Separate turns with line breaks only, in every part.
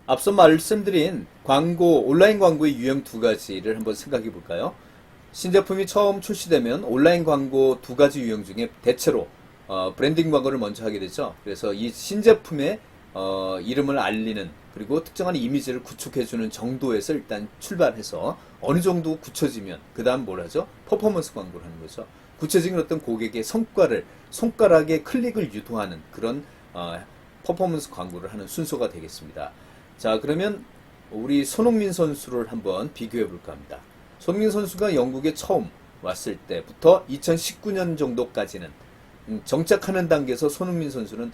앞서 말씀드린 온라인 광고의 유형 두 가지를 한번 생각해 볼까요? 신제품이 처음 출시되면 온라인 광고 두 가지 유형 중에 대체로 브랜딩 광고를 먼저 하게 되죠. 그래서 이 신제품의 이름을 알리는 그리고 특정한 이미지를 구축해주는 정도에서 일단 출발해서 어느 정도 굳혀지면 그 다음 뭘 하죠? 퍼포먼스 광고를 하는 거죠. 구체적인 어떤 고객의 손가락의 클릭을 유도하는 그런 퍼포먼스 광고를 하는 순서가 되겠습니다. 자, 그러면 우리 손흥민 선수를 한번 비교해 볼까 합니다. 손흥민 선수가 영국에 처음 왔을 때부터 2019년 정도까지는 정착하는 단계에서 손흥민 선수는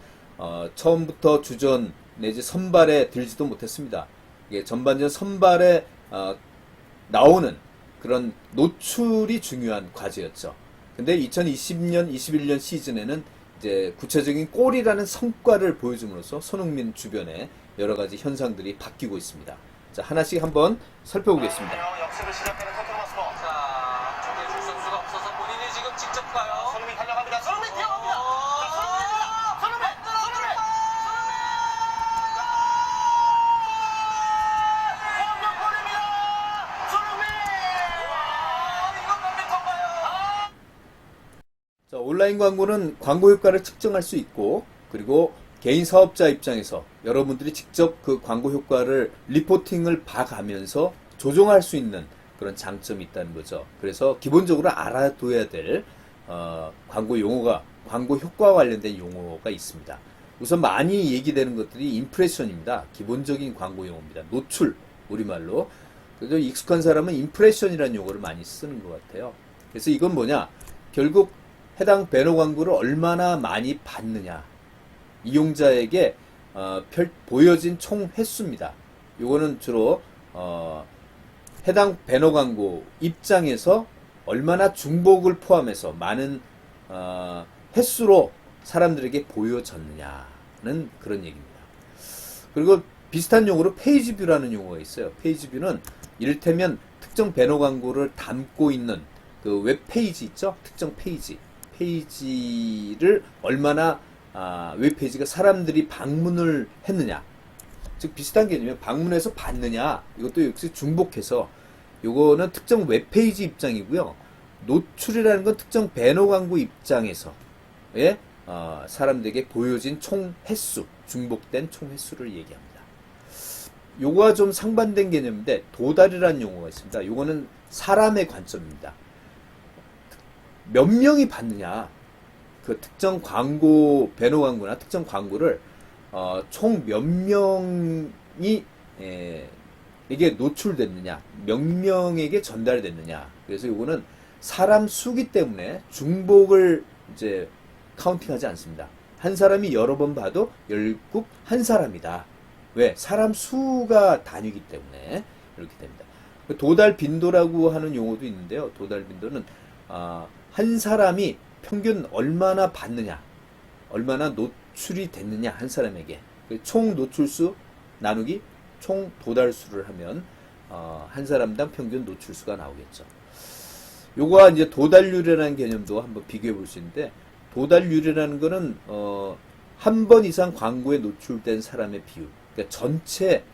처음부터 주전 내지 선발에 들지도 못했습니다. 이게 전반전 선발에 나오는 그런 노출이 중요한 과제였죠. 근데 2020년, 21년 시즌에는 이제 구체적인 골이라는 성과를 보여줌으로써 손흥민 주변에 여러 가지 현상들이 바뀌고 있습니다. 자, 하나씩 한번 살펴보겠습니다.
역습을 시작하는 토트넘 스포. 자, 조대중 선수가 없어서 본인이 지금 직접 가요. 손흥민 달려갑니다. 손흥민 뛰어갑니다. 자, 손흥민! 공격골입니다. 손흥민! 이건 몇 미터인가요?
자, 온라인 광고는 광고 효과를 측정할 수 있고, 그리고 개인 사업자 입장에서 여러분들이 직접 그 광고 효과를 리포팅을 봐가면서 조정할 수 있는 그런 장점이 있다는 거죠. 그래서 기본적으로 알아둬야 될 광고 용어가, 광고 효과와 관련된 용어가 있습니다. 우선 많이 얘기되는 것들이 임프레션입니다. 기본적인 광고 용어입니다. 노출, 우리말로. 그래서 익숙한 사람은 임프레션이라는 용어를 많이 쓰는 것 같아요. 그래서 이건 뭐냐? 결국 해당 배너 광고를 얼마나 많이 봤느냐. 이용자에게 보여진 총 횟수입니다. 이거는 주로 해당 배너 광고 입장에서 얼마나 중복을 포함해서 많은 횟수로 사람들에게 보여졌느냐는 그런 얘기입니다. 그리고 비슷한 용어로 페이지 뷰라는 용어가 있어요. 페이지 뷰는 이를테면 특정 배너 광고를 담고 있는 그 웹페이지 있죠? 특정 페이지를 얼마나 웹페이지가 사람들이 방문을 했느냐. 즉 비슷한 개념이면 방문해서 봤느냐. 이것도 역시 중복해서 요거는 특정 웹페이지 입장이고요. 노출이라는 건 특정 배너 광고 입장에서 사람들에게 보여진 총 횟수, 중복된 총 횟수를 얘기합니다. 요거와 좀 상반된 개념인데 도달이라는 용어가 있습니다. 요거는 사람의 관점입니다. 몇 명이 봤느냐. 그 특정 광고, 배너 광고나 특정 광고를 총 몇 명이 이게 노출됐느냐, 몇 명에게 전달됐느냐. 그래서 이거는 사람 수기 때문에 중복을 이제 카운팅하지 않습니다. 한 사람이 여러 번 봐도 결국 한 사람이다. 왜? 사람 수가 단위이기 때문에 이렇게 됩니다. 도달 빈도라고 하는 용어도 있는데요. 도달 빈도는 한 사람이 평균 얼마나 받느냐, 얼마나 노출이 됐느냐, 한 사람에게. 총 노출수 나누기 총 도달수를 하면, 한 사람당 평균 노출수가 나오겠죠. 요거와 이제 도달률이라는 개념도 한번 비교해 볼 수 있는데, 도달률이라는 거는, 한 번 이상 광고에 노출된 사람의 비율. 그러니까 전체,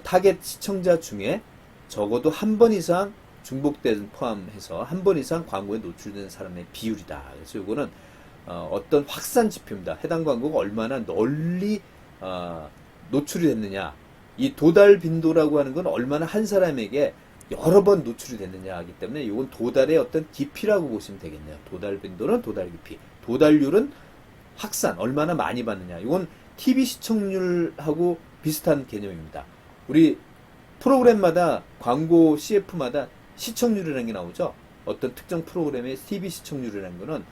타겟 시청자 중에 적어도 한 번 이상 중복된 포함해서 한 번 이상 광고에 노출된 사람의 비율이다. 그래서 이거는 어떤 확산 지표입니다. 해당 광고가 얼마나 널리 노출이 됐느냐. 이 도달 빈도라고 하는 건 얼마나 한 사람에게 여러 번 노출이 됐느냐 하기 때문에 이건 도달의 어떤 깊이라고 보시면 되겠네요. 도달 빈도는 도달 깊이. 도달률은 확산, 얼마나 많이 받느냐. 이건 TV 시청률하고 비슷한 개념입니다. 우리 프로그램마다 광고 CF마다 시청률이라는 게 나오죠. 어떤 특정 프로그램의 TV 시청률이라는 거는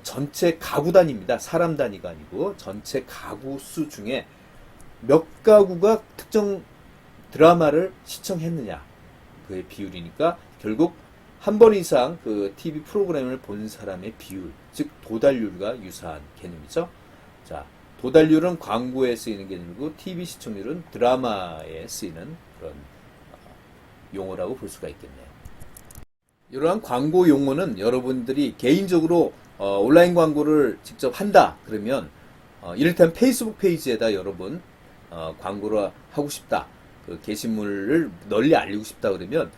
전체 가구 단위입니다. 사람 단위가 아니고 전체 가구 수 중에 몇 가구가 특정 드라마를 시청했느냐. 그의 비율이니까 결국 한 번 이상 그 TV 프로그램을 본 사람의 비율, 즉 도달률과 유사한 개념이죠. 자, 도달률은 광고에 쓰이는 개념이고 TV 시청률은 드라마에 쓰이는 그런 용어라고 볼 수가 있겠네요. 이러한 광고 용어는 여러분들이 개인적으로 온라인 광고를 직접 한다 그러면 이를테면 페이스북 페이지에다 여러분 광고를 하고 싶다. 그 게시물을 널리 알리고 싶다 그러면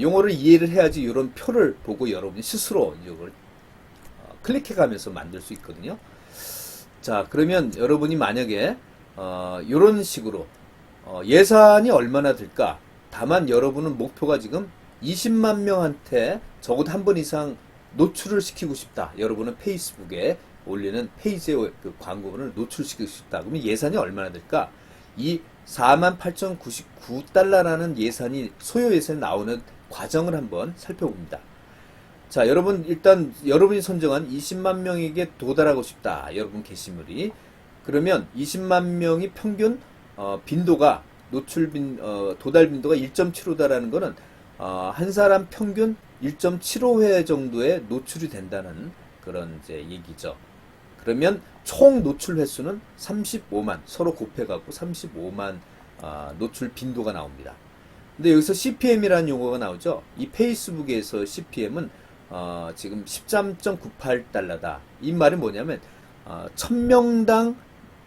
용어를 이해를 해야지 이런 표를 보고 여러분이 스스로 이걸 클릭해가면서 만들 수 있거든요. 자, 그러면 여러분이 만약에 이런 식으로 예산이 얼마나 들까? 다만 여러분은 목표가 지금 20만 명한테 적어도 한 번 이상 노출을 시키고 싶다. 여러분은 페이스북에 올리는 페이지의 그 광고를 노출시키고 싶다. 그러면 예산이 얼마나 들까? 이 48,099달러라는 예산이 소요 예산이 나오는 과정을 한번 살펴봅니다. 자, 여러분 일단 여러분이 선정한 20만 명에게 도달하고 싶다. 여러분 게시물이 그러면 20만 명이 평균 빈도가 도달 빈도가 1.75다라는 거는 한 사람 평균 1.75회 정도의 노출이 된다는 그런 이제 얘기죠. 그러면 총 노출 횟수는 35만 서로 곱해갖고 35만 노출 빈도가 나옵니다. 근데 여기서 CPM이라는 용어가 나오죠. 이 페이스북에서 CPM은 지금 13.98달러다. 이 말이 뭐냐면 1000명당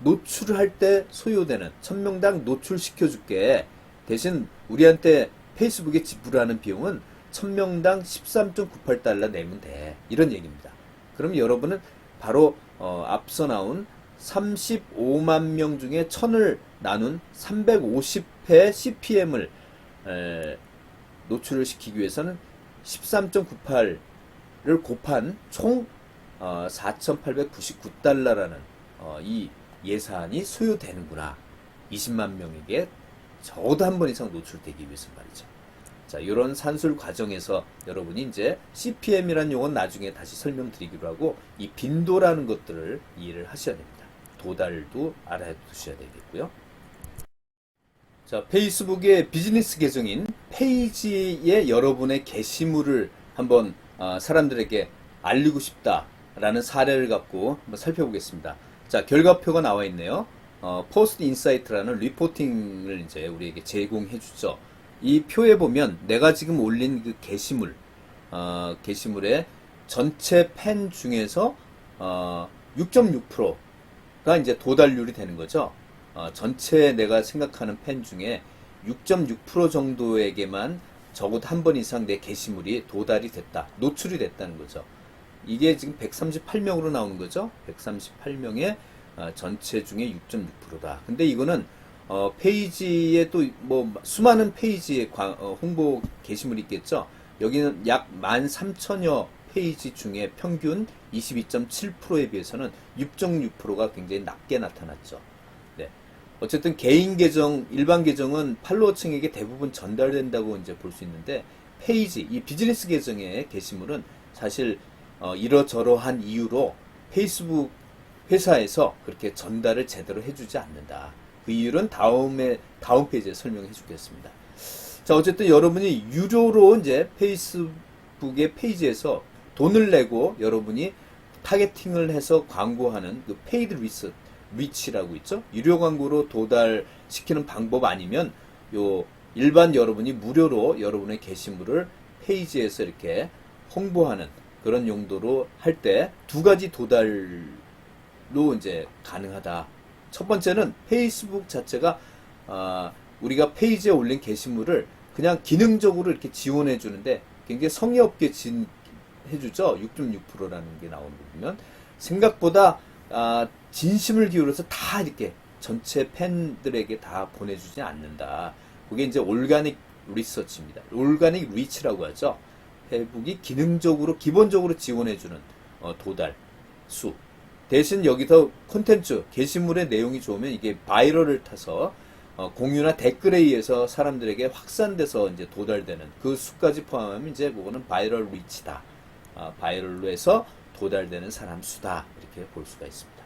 노출을 할 때 소요되는 1000명당 노출시켜줄게. 대신 우리한테 페이스북에 지불하는 비용은 1000명당 13.98달러 내면 돼. 이런 얘기입니다. 그럼 여러분은 바로 앞서 나온 35만 명 중에 1000을 나눈 350회 CPM을 노출을 시키기 위해서는 13.98를 곱한 총 4,899달러라는 이 예산이 소요되는구나. 20만 명에게 적어도 한 번 이상 노출되기 위해서 말이죠. 자, 이런 산술 과정에서 여러분이 이제 CPM이라는 용어는 나중에 다시 설명드리기로 하고 이 빈도라는 것들을 이해를 하셔야 됩니다. 도달도 알아두셔야 되겠고요. 자, 페이스북의 비즈니스 계정인 페이지에 여러분의 게시물을 한번 사람들에게 알리고 싶다라는 사례를 갖고 한번 살펴보겠습니다. 자, 결과표가 나와 있네요. 포스트 인사이트라는 리포팅을 이제 우리에게 제공해 주죠. 이 표에 보면 내가 지금 올린 그 게시물의 전체 팬 중에서 6.6%가 이제 도달률이 되는 거죠. 전체 내가 생각하는 팬 중에 6.6% 정도에게만 적어도 한 번 이상 내 게시물이 도달이 됐다. 노출이 됐다는 거죠. 이게 지금 138명으로 나오는 거죠. 138명의 전체 중에 6.6%다. 근데 이거는 페이지에 또 뭐 수많은 페이지에 홍보 게시물이 있겠죠. 여기는 약 13,000여 페이지 중에 평균 22.7%에 비해서는 6.6%가 굉장히 낮게 나타났죠. 네. 어쨌든 개인 계정, 일반 계정은 팔로워층에게 대부분 전달된다고 이제 볼 수 있는데 페이지, 이 비즈니스 계정의 게시물은 사실 이러저러한 이유로 페이스북 회사에서 그렇게 전달을 제대로 해주지 않는다. 그 이유는 다음 페이지에 설명해 주겠습니다. 자, 어쨌든 여러분이 유료로 이제 페이스북의 페이지에서 돈을 내고 여러분이 타겟팅을 해서 광고하는 그 페이드 리치라고 있죠. 유료 광고로 도달시키는 방법 아니면 요 일반 여러분이 무료로 여러분의 게시물을 페이지에서 이렇게 홍보하는 그런 용도로 할 때 두 가지 도달로 이제 가능하다. 첫 번째는 페이스북 자체가 우리가 페이지에 올린 게시물을 그냥 기능적으로 이렇게 지원해 주는데 굉장히 성의 없게 해주죠. 6.6%라는 게 나오는 거 보면 생각보다 진심을 기울여서 다 이렇게 전체 팬들에게 다 보내주지 않는다. 그게 이제 올가닉 리서치입니다. 올가닉 리치라고 하죠. 페이스북이 기능적으로 기본적으로 지원해주는 도달 수. 대신 여기서 콘텐츠 게시물의 내용이 좋으면 이게 바이럴을 타서 공유나 댓글에 의해서 사람들에게 확산돼서 이제 도달되는 그 수까지 포함하면 이제 그거는 바이럴 리치다. 바이럴로 해서 도달되는 사람 수다. 이렇게 볼 수가 있습니다.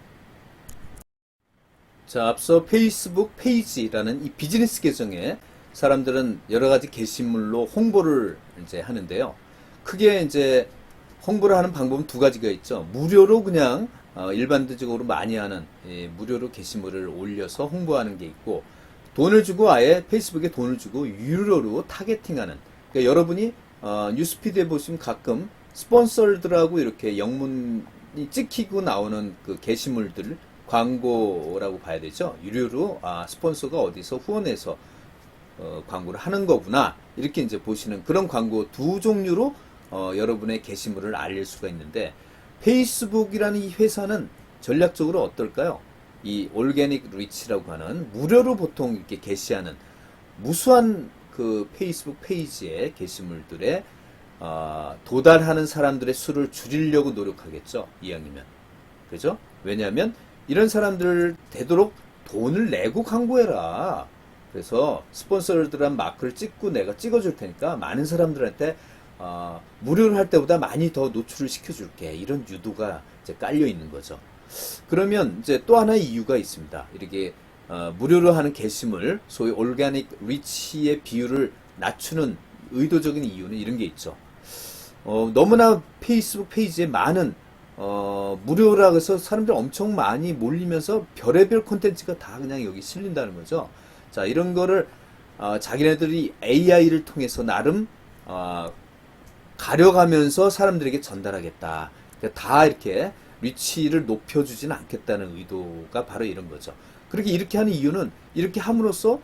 자, 앞서 페이스북 페이지라는 이 비즈니스 계정에 사람들은 여러 가지 게시물로 홍보를 이제 하는데요. 크게 이제 홍보를 하는 방법은 두 가지가 있죠. 무료로 그냥 일반적으로 많이 하는 무료로 게시물을 올려서 홍보하는 게 있고, 돈을 주고 아예 페이스북에 돈을 주고 유료로 타겟팅하는. 그러니까 여러분이 뉴스피드에 보시면 가끔 스폰서들하고 이렇게 영문이 찍히고 나오는 그 게시물들 광고라고 봐야 되죠. 유료로 스폰서가 어디서 후원해서 광고를 하는 거구나 이렇게 이제 보시는 그런 광고 두 종류로 여러분의 게시물을 알릴 수가 있는데 페이스북이라는 이 회사는 전략적으로 어떨까요? 이 올게닉 리치라고 하는 무료로 보통 이렇게 게시하는 무수한 그 페이스북 페이지의 게시물들에 도달하는 사람들의 수를 줄이려고 노력하겠죠. 이왕이면. 그죠? 왜냐하면 이런 사람들 되도록 돈을 내고 광고해라. 그래서 스폰서들한 마크를 찍고 내가 찍어줄 테니까 많은 사람들한테 무료로 할 때보다 많이 더 노출을 시켜줄게. 이런 유도가 이제 깔려 있는 거죠. 그러면 이제 또 하나의 이유가 있습니다. 이렇게 무료로 하는 게시물, 소위 올가닉 리치의 비율을 낮추는 의도적인 이유는 이런 게 있죠. 너무나 페이스북 페이지에 많은 무료라 해서 사람들 엄청 많이 몰리면서 별의별 콘텐츠가 다 그냥 여기 실린다는 거죠. 자, 이런 거를 자기네들이 AI를 통해서 나름 가려가면서 사람들에게 전달하겠다. 그러니까 다 이렇게 리치를 높여주지는 않겠다는 의도가 바로 이런 거죠. 그렇게 이렇게 하는 이유는 이렇게 함으로써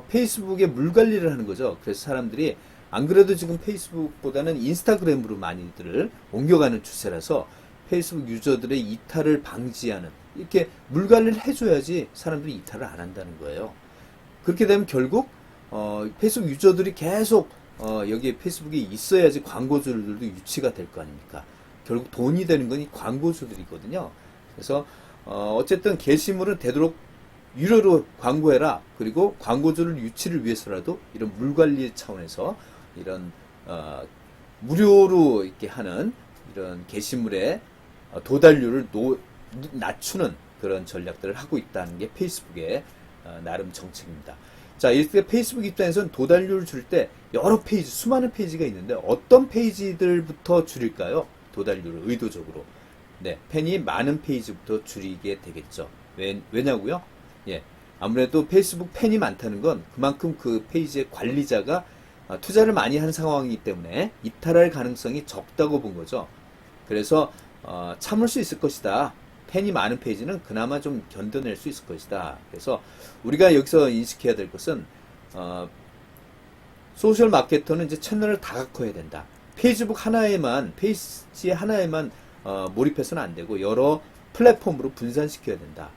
페이스북에 물관리를 하는 거죠. 그래서 사람들이 안 그래도 지금 페이스북보다는 인스타그램으로 많이들 옮겨가는 추세라서 페이스북 유저들의 이탈을 방지하는 이렇게 물관리를 해줘야지 사람들이 이탈을 안 한다는 거예요. 그렇게 되면 결국 페이스북 유저들이 계속 여기에 페이스북에 있어야지 광고주들도 유치가 될 거 아닙니까? 결국 돈이 되는 건 이 광고주들이거든요. 그래서 어쨌든 게시물은 되도록 유료로 광고해라. 그리고 광고주를 유치를 위해서라도 이런 물관리 차원에서 이런 무료로 이렇게 하는 이런 게시물의 도달률을 낮추는 그런 전략들을 하고 있다는 게 페이스북의 나름 정책입니다. 자, 이렇게 페이스북 입장에서는 도달률을 줄 때 여러 페이지, 수많은 페이지가 있는데 어떤 페이지들부터 줄일까요? 도달률을 의도적으로. 네, 팬이 많은 페이지부터 줄이게 되겠죠. 왜냐고요? 예, 아무래도 페이스북 팬이 많다는 건 그만큼 그 페이지의 관리자가 투자를 많이 한 상황이기 때문에 이탈할 가능성이 적다고 본 거죠. 그래서 참을 수 있을 것이다. 팬이 많은 페이지는 그나마 좀 견뎌낼 수 있을 것이다. 그래서 우리가 여기서 인식해야 될 것은 소셜 마케터는 이제 채널을 다각화해야 된다. 페이스북 하나에만 페이지 하나에만 몰입해서는 안 되고 여러 플랫폼으로 분산시켜야 된다.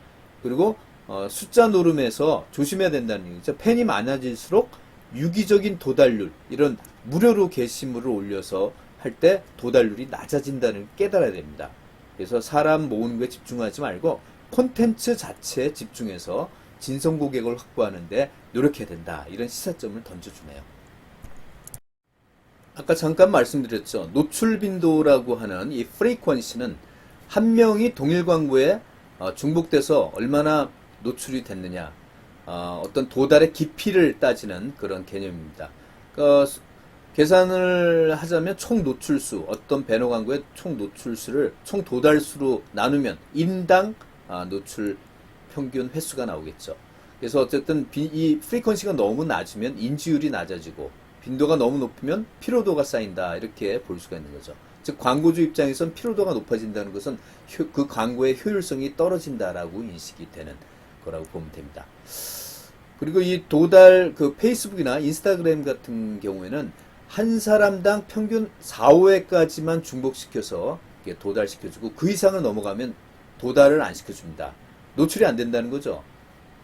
그리고 숫자 노름에서 조심해야 된다는 얘기죠. 팬이 많아질수록 유기적인 도달률, 이런 무료로 게시물을 올려서 할 때 도달률이 낮아진다는 걸 깨달아야 됩니다. 그래서 사람 모으는 거에 집중하지 말고 콘텐츠 자체에 집중해서 진성 고객을 확보하는데 노력해야 된다. 이런 시사점을 던져주네요. 아까 잠깐 말씀드렸죠. 노출 빈도라고 하는 이 프리퀀시는 한 명이 동일 광고에 중복돼서 얼마나 노출이 됐느냐, 어떤 도달의 깊이를 따지는 그런 개념입니다. 그러니까 계산을 하자면 총 노출수, 어떤 배너 광고의 총 노출수를 총 도달수로 나누면 인당 노출 평균 횟수가 나오겠죠. 그래서 어쨌든 이 프리퀀시가 너무 낮으면 인지율이 낮아지고 빈도가 너무 높으면 피로도가 쌓인다, 이렇게 볼 수가 있는 거죠. 즉 광고주 입장에선 피로도가 높아진다는 것은 그 광고의 효율성이 떨어진다라고 인식이 되는 거라고 보면 됩니다. 그리고 이 도달, 그 페이스북이나 인스타그램 같은 경우에는 한 사람당 평균 4, 5회까지만 중복시켜서 도달시켜주고 그 이상을 넘어가면 도달을 안 시켜줍니다. 노출이 안 된다는 거죠.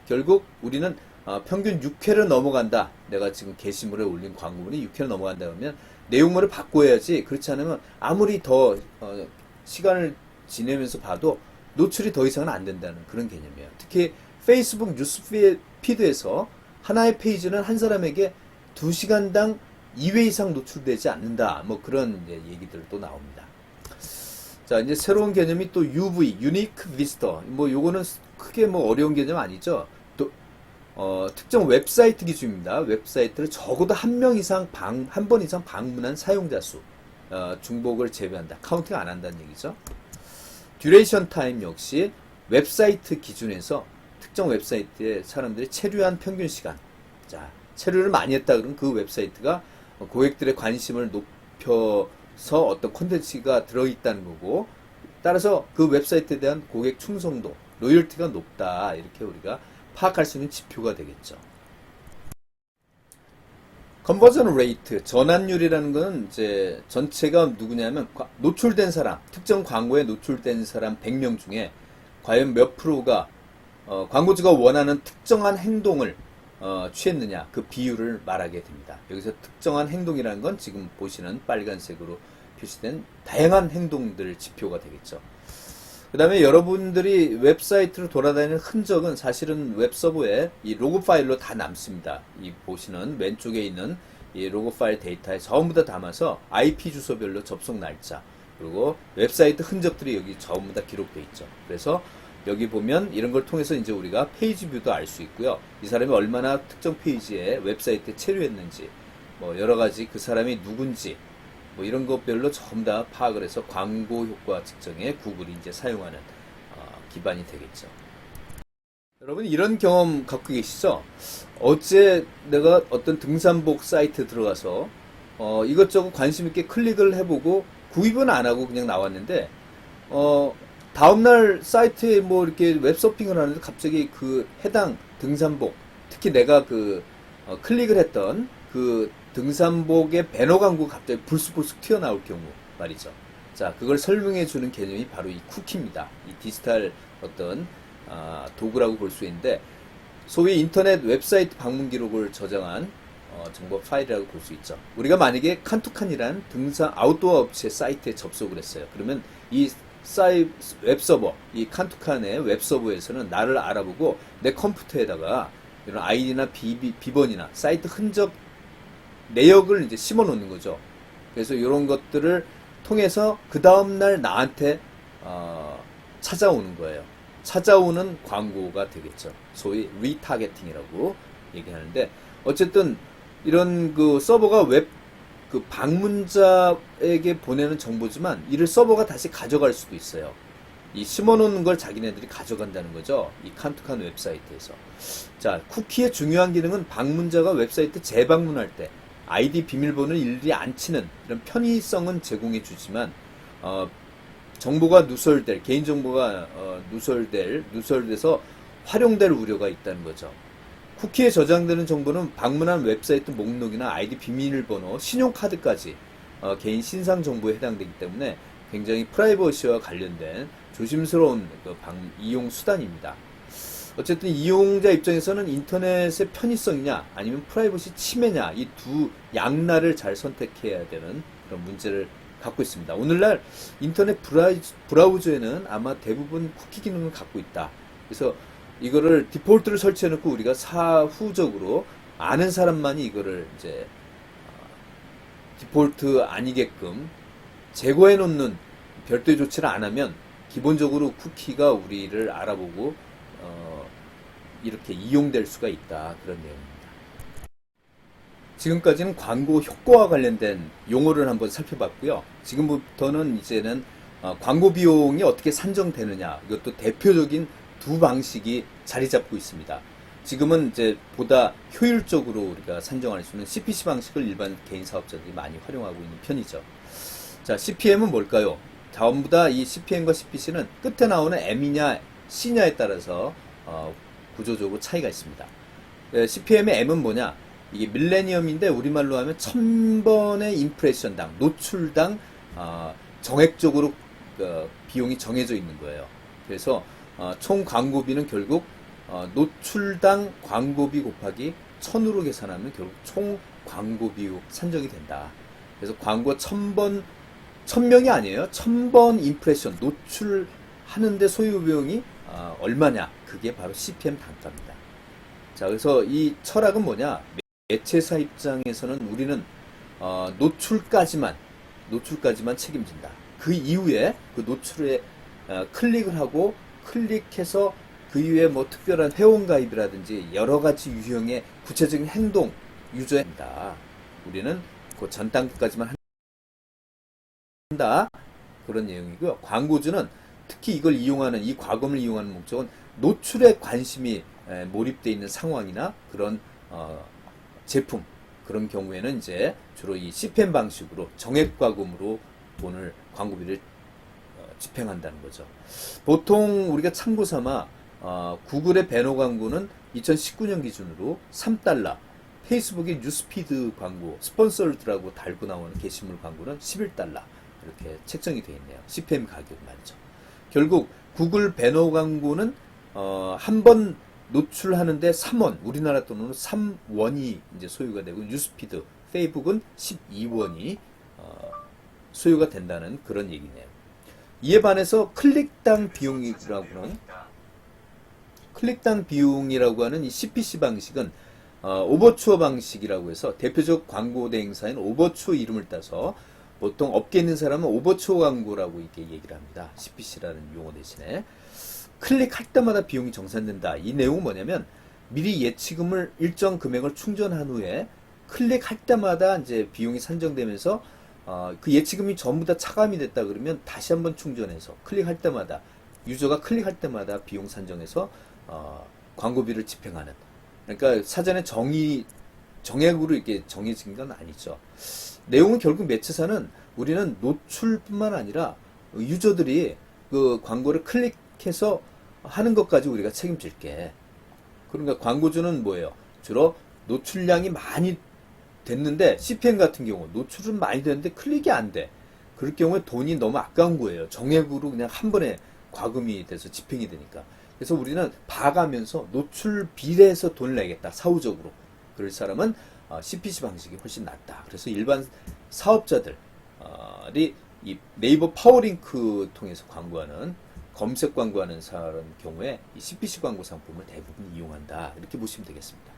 결국 우리는 평균 6회를 넘어간다. 내가 지금 게시물에 올린 광고물이 6회를 넘어간다 그러면 내용물을 바꿔야지. 그렇지 않으면 아무리 더 시간을 지내면서 봐도 노출이 더 이상은 안 된다는 그런 개념이에요. 특히 페이스북 뉴스피드에서 하나의 페이지는 한 사람에게 2시간당 2회 이상 노출되지 않는다. 뭐 그런 이제 얘기들도 나옵니다. 자, 이제 새로운 개념이 또 UV, Unique Visitor. 뭐 요거는 크게 뭐 어려운 개념 아니죠. 또 특정 웹사이트 기준입니다. 웹사이트를 적어도 한 명 이상 한 번 이상 방문한 사용자 수, 중복을 제외한다. 카운팅 안 한다는 얘기죠. 듀레이션 타임 역시 웹사이트 기준에서 특정 웹사이트에 사람들이 체류한 평균 시간. 자, 체류를 많이 했다 그러면 그 웹사이트가 고객들의 관심을 높여서 어떤 콘텐츠가 들어있다는 거고, 따라서 그 웹사이트에 대한 고객 충성도, 로열티가 높다. 이렇게 우리가 파악할 수 있는 지표가 되겠죠. 컨버전 레이트, 전환율이라는 것은 이제 전체가 누구냐면 노출된 사람, 특정 광고에 노출된 사람 100명 중에 과연 몇 프로가 광고주가 원하는 특정한 행동을 취했느냐, 그 비율을 말하게 됩니다. 여기서 특정한 행동이라는 건 지금 보시는 빨간색으로 표시된 다양한 행동들 지표가 되겠죠. 그 다음에 여러분들이 웹사이트로 돌아다니는 흔적은 사실은 웹서버에 이 로그 파일로 다 남습니다. 이 보시는 왼쪽에 있는 이 로그 파일 데이터에 전부 다 담아서 IP 주소별로 접속 날짜, 그리고 웹사이트 흔적들이 여기 전부 다 기록되어 있죠. 그래서 여기 보면 이런 걸 통해서 이제 우리가 페이지 뷰도 알 수 있고요. 이 사람이 얼마나 특정 페이지에 웹사이트에 체류했는지, 뭐 여러 가지 그 사람이 누군지, 뭐 이런 것별로 전부 다 파악을 해서 광고 효과 측정에 구글이 이제 사용하는 기반이 되겠죠. 여러분 이런 경험 갖고 계시죠? 어제 내가 어떤 등산복 사이트 들어가서 이것저것 관심 있게 클릭을 해보고 구입은 안 하고 그냥 나왔는데 다음날 사이트에 뭐 이렇게 웹서핑을 하는데 갑자기 그 해당 등산복, 특히 내가 클릭을 했던 그 등산복의 배너 광고가 갑자기 불쑥불쑥 튀어나올 경우 말이죠. 자, 그걸 설명해 주는 개념이 바로 이 쿠키입니다. 이 디지털 어떤 도구라고 볼 수 있는데, 소위 인터넷 웹사이트 방문 기록을 저장한 정보 파일이라고 볼 수 있죠. 우리가 만약에 칸투칸이란 등산 아웃도어 업체 사이트에 접속을 했어요. 그러면 이 웹서버, 이 칸투칸의 웹서버에서는 나를 알아보고 내 컴퓨터에다가 이런 아이디나 비번이나 사이트 흔적 내역을 이제 심어 놓는 거죠. 그래서 이런 것들을 통해서 그 다음날 나한테 찾아오는 거예요. 찾아오는 광고가 되겠죠. 소위 리타겟팅이라고 얘기하는데, 어쨌든 이런 그 서버가 그 방문자에게 보내는 정보지만 이를 서버가 다시 가져갈 수도 있어요. 이 심어놓는 걸 자기네들이 가져간다는 거죠. 이 칸투칸 웹사이트에서. 자, 쿠키의 중요한 기능은 방문자가 웹사이트 재방문할 때 아이디 비밀번호를 일일이 안 치는 이런 편의성은 제공해 주지만 정보가 누설될, 개인정보가 누설돼서 활용될 우려가 있다는 거죠. 쿠키에 저장되는 정보는 방문한 웹사이트 목록이나 아이디 비밀번호, 신용카드까지 개인 신상 정보에 해당되기 때문에 굉장히 프라이버시와 관련된 조심스러운 이용 수단입니다. 어쨌든 이용자 입장에서는 인터넷의 편의성이냐 아니면 프라이버시 침해냐, 이 두 양날을 잘 선택해야 되는 그런 문제를 갖고 있습니다. 오늘날 인터넷 브라우저에는 아마 대부분 쿠키 기능을 갖고 있다. 그래서 이거를 디폴트를 설치해 놓고 우리가 사후적으로 아는 사람만이 이거를 이제 디폴트 아니게끔 제거해 놓는 별도의 조치를 안 하면 기본적으로 쿠키가 우리를 알아보고 이렇게 이용될 수가 있다. 그런 내용입니다. 지금까지는 광고 효과와 관련된 용어를 한번 살펴봤고요. 지금부터는 이제는 광고 비용이 어떻게 산정되느냐, 이것도 대표적인 두 방식이 자리 잡고 있습니다. 지금은 이제 보다 효율적으로 우리가 산정할 수 있는 CPC 방식을 일반 개인 사업자들이 많이 활용하고 있는 편이죠. 자, CPM은 뭘까요? 전부 다 이 CPM과 CPC는 끝에 나오는 M이냐 C냐에 따라서 구조적으로 차이가 있습니다. CPM의 M은 뭐냐? 이게 밀레니엄인데 우리말로 하면 1000번의 임프레션당, 노출당 정액적으로 비용이 정해져 있는 거예요. 그래서 총 광고비는 결국 노출당 광고비 곱하기 1000으로 계산하면 결국 총 광고비 산정이 된다. 그래서 광고 1000명이 아니에요. 1000번 임프레션, 노출하는데 소요 비용이 얼마냐? 그게 바로 CPM 단가입니다. 자, 그래서 이 철학은 뭐냐? 매체사 입장에서는 우리는 노출까지만 책임진다. 그 이후에 그 노출에 클릭을 하고 클릭해서 그 이후에 뭐 특별한 회원가입이라든지 여러 가지 유형의 구체적인 행동 유저입니다. 우리는 그 전 단계까지만 한다. 그런 내용이고요. 광고주는 특히 이걸 이용하는, 이 과금을 이용하는 목적은 노출에 관심이 몰입되어 있는 상황이나 그런 제품, 그런 경우에는 이제 주로 이 CPM 방식으로 정액 과금으로 돈을, 광고비를 집행한다는 거죠. 보통 우리가 참고 삼아 구글의 배너 광고는 2019년 기준으로 3달러, 페이스북의 뉴스피드 광고, 스폰서드라고 달고 나오는 게시물 광고는 11달러 이렇게 책정이 되어 있네요. CPM 가격 말이죠. 결국 구글 배너 광고는 한 번 노출하는데 3원, 우리나라 돈으로 3원이 이제 소요가 되고 뉴스피드, 페이북은 12원이 소요가 된다는 그런 얘기네요. 이에 반해서 클릭당 비용이라고 하는 이 CPC 방식은 오버추어 방식이라고 해서 대표적 광고 대행사인 오버추어 이름을 따서 보통 업계에 있는 사람은 오버추어 광고라고 이렇게 얘기를 합니다. CPC라는 용어 대신에 클릭할 때마다 비용이 정산된다. 이 내용은 뭐냐면 미리 예치금을 일정 금액을 충전한 후에 클릭할 때마다 이제 비용이 산정되면서 그 예치금이 전부 다 차감이 됐다 그러면 다시 한번 충전해서 클릭할 때마다 유저가 클릭할 때마다 비용 산정해서 광고비를 집행하는, 그러니까 사전에 정액으로 이렇게 정해진 건 아니죠. 내용은 결국 매체사는 우리는 노출뿐만 아니라 유저들이 그 광고를 클릭해서 하는 것까지 우리가 책임질게. 그러니까 광고주는 뭐예요? 주로 노출량이 많이 됐는데 CPM 같은 경우 노출은 많이 됐는데 클릭이 안 돼. 그럴 경우에 돈이 너무 아까운 거예요. 정액으로 그냥 한 번에 과금이 돼서 집행이 되니까. 그래서 우리는 봐가면서 노출 비례해서 돈을 내겠다. 사후적으로. 그럴 사람은 CPC 방식이 훨씬 낫다. 그래서 일반 사업자들이 이 네이버 파워링크 통해서 광고하는 검색 광고하는 사람 경우에 이 CPC 광고 상품을 대부분 이용한다. 이렇게 보시면 되겠습니다.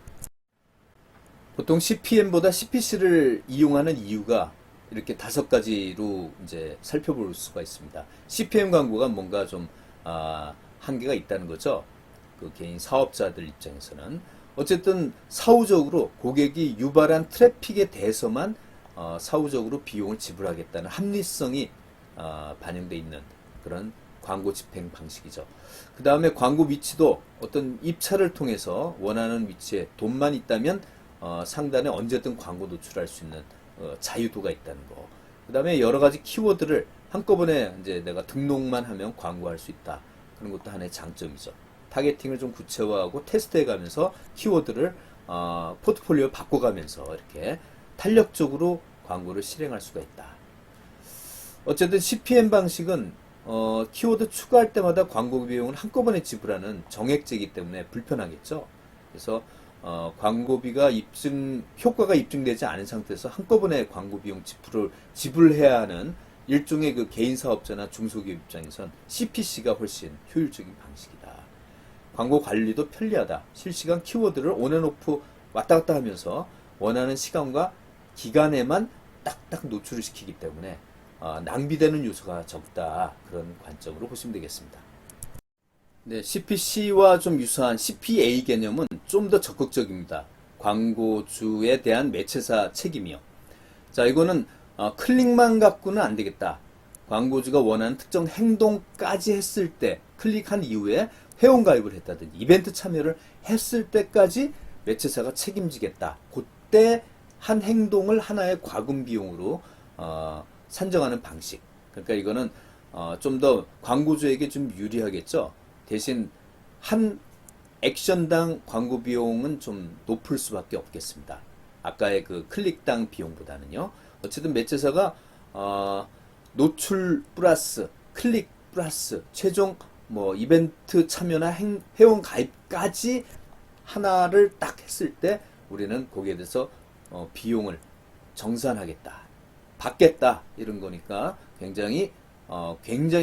보통 CPM보다 CPC를 이용하는 이유가 이렇게 5가지로 이제 살펴볼 수가 있습니다. CPM 광고가 뭔가 좀 한계가 있다는 거죠. 그 개인 사업자들 입장에서는 어쨌든 사후적으로 고객이 유발한 트래픽에 대해서만 사후적으로 비용을 지불하겠다는 합리성이 반영되어 있는 그런 광고 집행 방식이죠. 그 다음에 광고 위치도 어떤 입찰을 통해서 원하는 위치에 돈만 있다면 상단에 언제든 광고 노출할 수 있는 자유도가 있다는 거. 그 다음에 여러 가지 키워드를 한꺼번에 이제 내가 등록만 하면 광고할 수 있다. 그런 것도 하나의 장점이죠. 타겟팅을 좀 구체화하고 테스트해가면서 키워드를 포트폴리오 바꿔가면서 이렇게 탄력적으로 광고를 실행할 수가 있다. 어쨌든 CPM 방식은 키워드 추가할 때마다 광고 비용을 한꺼번에 지불하는 정액제이기 때문에 불편하겠죠. 그래서 광고비가 효과가 입증되지 않은 상태에서 한꺼번에 광고 비용 지불해야 하는 일종의 그 개인 사업자나 중소기업 입장에선 CPC가 훨씬 효율적인 방식이다. 광고 관리도 편리하다. 실시간 키워드를 온앤오프 왔다 갔다 하면서 원하는 시간과 기간에만 딱딱 노출을 시키기 때문에 낭비되는 요소가 적다. 그런 관점으로 보시면 되겠습니다. 네, CPC와 좀 유사한 CPA 개념은 좀 더 적극적입니다. 광고주에 대한 매체사 책임이요. 자, 이거는 클릭만 갖고는 안 되겠다. 광고주가 원하는 특정 행동까지 했을 때, 클릭한 이후에 회원가입을 했다든지 이벤트 참여를 했을 때까지 매체사가 책임지겠다. 그때 한 행동을 하나의 과금 비용으로 산정하는 방식. 그러니까 이거는 좀 더 광고주에게 좀 유리하겠죠. 대신 한 액션당 광고 비용은 좀 높을 수밖에 없겠습니다. 아까의 그 클릭당 비용보다는요. 어쨌든 매체사가 노출 플러스 클릭 플러스 최종 뭐 이벤트 참여나 회원 가입까지 하나를 딱 했을 때 우리는 거기에 대해서 비용을 정산하겠다, 받겠다 이런 거니까 굉장히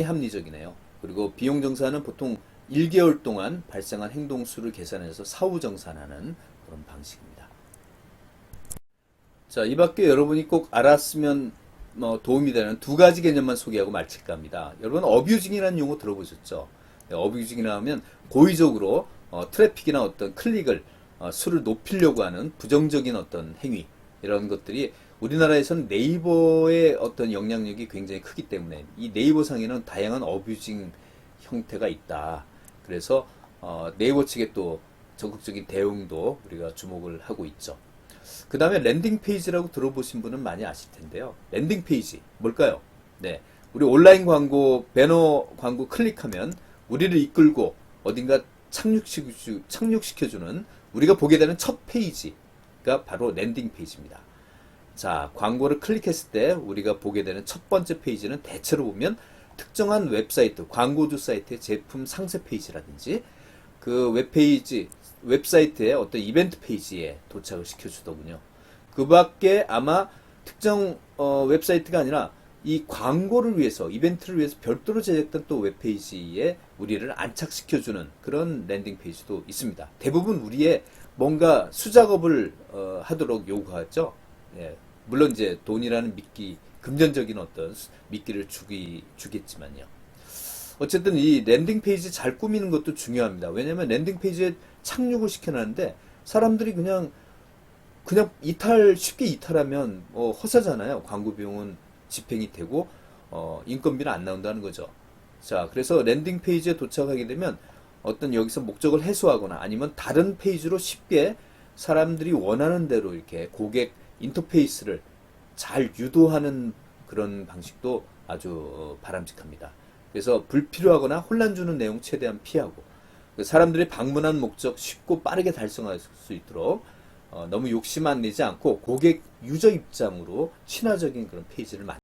합리적이네요. 그리고 비용 정산은 보통 1개월 동안 발생한 행동 수를 계산해서 사후 정산하는 그런 방식입니다. 자, 이 밖에 여러분이 꼭 알았으면 도움이 되는 2가지 개념만 소개하고 마칠까 합니다. 여러분 어뷰징이라는 용어 들어보셨죠? 네, 어뷰징이라 하면 고의적으로 트래픽이나 어떤 클릭을 수를 높이려고 하는 부정적인 어떤 행위, 이런 것들이 우리나라에서는 네이버의 어떤 영향력이 굉장히 크기 때문에 이 네이버 상에는 다양한 어뷰징 형태가 있다. 그래서 네이버 측의 또 적극적인 대응도 우리가 주목을 하고 있죠. 그 다음에 랜딩 페이지라고 들어보신 분은 많이 아실 텐데요. 랜딩 페이지 뭘까요? 네, 우리 온라인 광고, 배너 광고 클릭하면 우리를 이끌고 어딘가 착륙시켜주는 우리가 보게 되는 첫 페이지가 바로 랜딩 페이지입니다. 자, 광고를 클릭했을 때 우리가 보게 되는 첫 번째 페이지는 대체로 보면 특정한 웹사이트, 광고주 사이트의 제품 상세 페이지라든지 그 웹페이지, 웹사이트의 어떤 이벤트 페이지에 도착을 시켜주더군요. 그 밖에 아마 특정 웹사이트가 아니라 이 광고를 위해서, 이벤트를 위해서 별도로 제작된 또 웹페이지에 우리를 안착시켜주는 그런 랜딩 페이지도 있습니다. 대부분 우리의 뭔가 수작업을 하도록 요구하죠. 예, 물론 이제 돈이라는 미끼, 금전적인 어떤 미끼를 주겠지만요. 어쨌든 이 랜딩 페이지 잘 꾸미는 것도 중요합니다. 왜냐하면 랜딩 페이지에 착륙을 시켜놨는데 사람들이 그냥 쉽게 이탈하면 허사잖아요. 광고 비용은 집행이 되고 인건비는 안 나온다는 거죠. 자, 그래서 랜딩 페이지에 도착하게 되면 어떤 여기서 목적을 해소하거나 아니면 다른 페이지로 쉽게 사람들이 원하는 대로 이렇게 고객 인터페이스를 잘 유도하는 그런 방식도 아주 바람직합니다. 그래서 불필요하거나 혼란 주는 내용 최대한 피하고 사람들이 방문한 목적 쉽고 빠르게 달성할 수 있도록 너무 욕심 안 내지 않고 고객 유저 입장으로 친화적인 그런 페이지를